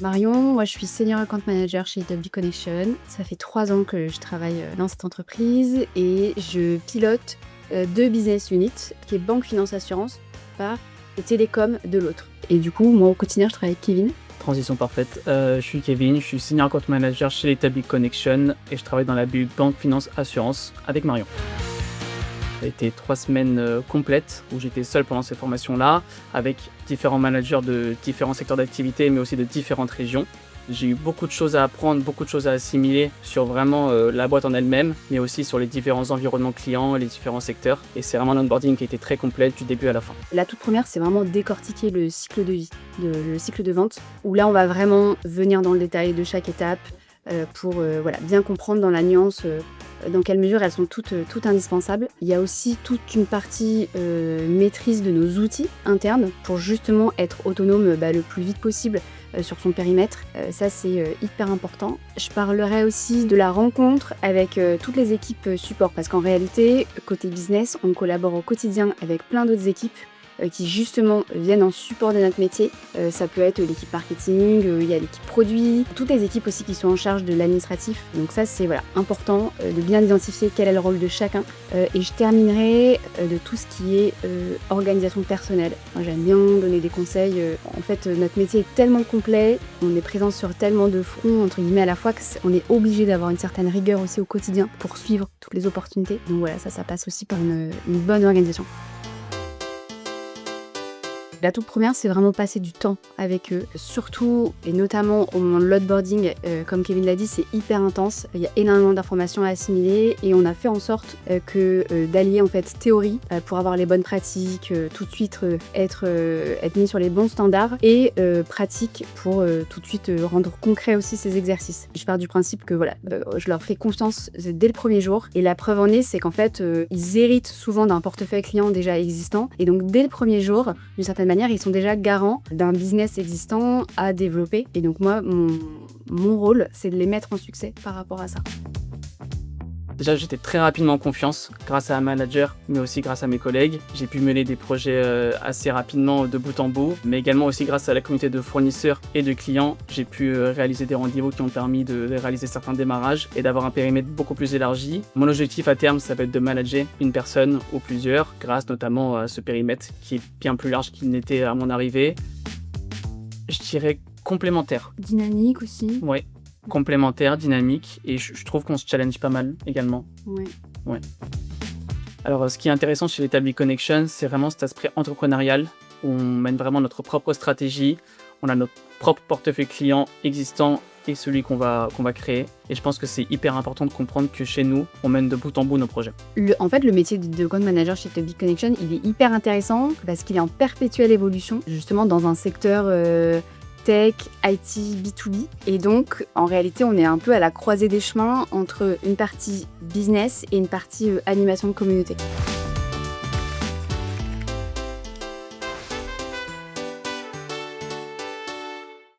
Marion, moi je suis Senior Account Manager chez W Connection. Ça fait 3 ans que je travaille dans cette entreprise et je pilote 2 business units, qui est banque, finance, assurance, part et télécom de l'autre. Et du coup, moi au quotidien, je travaille avec Kevin. Transition parfaite. Je suis Kevin, je suis Senior Account Manager chez l'Établi Connection et je travaille dans la BU Banque, Finance, Assurance avec Marion. Ça a été 3 semaines complètes où j'étais seul pendant ces formations-là, avec différents managers de différents secteurs d'activité, mais aussi de différentes régions. J'ai eu beaucoup de choses à apprendre, beaucoup de choses à assimiler sur vraiment la boîte en elle-même, mais aussi sur les différents environnements clients, les différents secteurs. Et c'est vraiment un onboarding qui a été très complet du début à la fin. La toute première, c'est vraiment décortiquer le cycle de vie, le cycle de vente, où là, on va vraiment venir dans le détail de chaque étape pour bien comprendre dans la nuance dans quelle mesure elles sont toutes indispensables. Il y a aussi toute une partie maîtrise de nos outils internes pour justement être autonome le plus vite possible sur son périmètre. Ça, c'est hyper important. Je parlerai aussi de la rencontre avec toutes les équipes support parce qu'en réalité, côté business, on collabore au quotidien avec plein d'autres équipes qui justement viennent en support de notre métier. Ça peut être l'équipe marketing, il y a l'équipe produit, toutes les équipes aussi qui sont en charge de l'administratif. Donc ça c'est important de bien identifier quel est le rôle de chacun. Et je terminerai de tout ce qui est organisation personnelle. Moi j'aime bien donner des conseils. En fait notre métier est tellement complet, on est présent sur tellement de fronts entre guillemets à la fois qu'on est obligé d'avoir une certaine rigueur aussi au quotidien pour suivre toutes les opportunités. Donc voilà, ça passe aussi par une bonne organisation. La toute première, c'est vraiment passer du temps avec eux, surtout et notamment au moment de l'onboarding, comme Kevin l'a dit, c'est hyper intense, il y a énormément d'informations à assimiler et on a fait en sorte d'allier en fait théorie pour avoir les bonnes pratiques, tout de suite être mis sur les bons standards et pratique pour tout de suite rendre concret aussi ces exercices. Je pars du principe que je leur fais confiance dès le premier jour et la preuve en est, c'est qu'en fait, ils héritent souvent d'un portefeuille client déjà existant et donc dès le premier jour, d'une certaine manière, ils sont déjà garants d'un business existant à développer. Et donc moi, mon rôle, c'est de les mettre en succès par rapport à ça. Déjà, j'étais très rapidement en confiance grâce à un manager, mais aussi grâce à mes collègues. J'ai pu mener des projets assez rapidement de bout en bout, mais également aussi grâce à la communauté de fournisseurs et de clients. J'ai pu réaliser des rendez-vous qui ont permis de réaliser certains démarrages et d'avoir un périmètre beaucoup plus élargi. Mon objectif à terme, ça va être de manager une personne ou plusieurs, grâce notamment à ce périmètre qui est bien plus large qu'il n'était à mon arrivée. Je dirais complémentaire. Dynamique aussi. Ouais. Complémentaire, dynamique, et je trouve qu'on se challenge pas mal également. Ouais. Alors, ce qui est intéressant chez l'Établi Connection, c'est vraiment cet aspect entrepreneurial, où on mène vraiment notre propre stratégie, on a notre propre portefeuille client existant et celui qu'on va créer. Et je pense que c'est hyper important de comprendre que chez nous, on mène de bout en bout nos projets. En fait, le métier de Account Manager chez Établi Connection, il est hyper intéressant parce qu'il est en perpétuelle évolution, justement dans un secteur tech, IT, B2B. Et donc, en réalité, on est un peu à la croisée des chemins entre une partie business et une partie animation de communauté.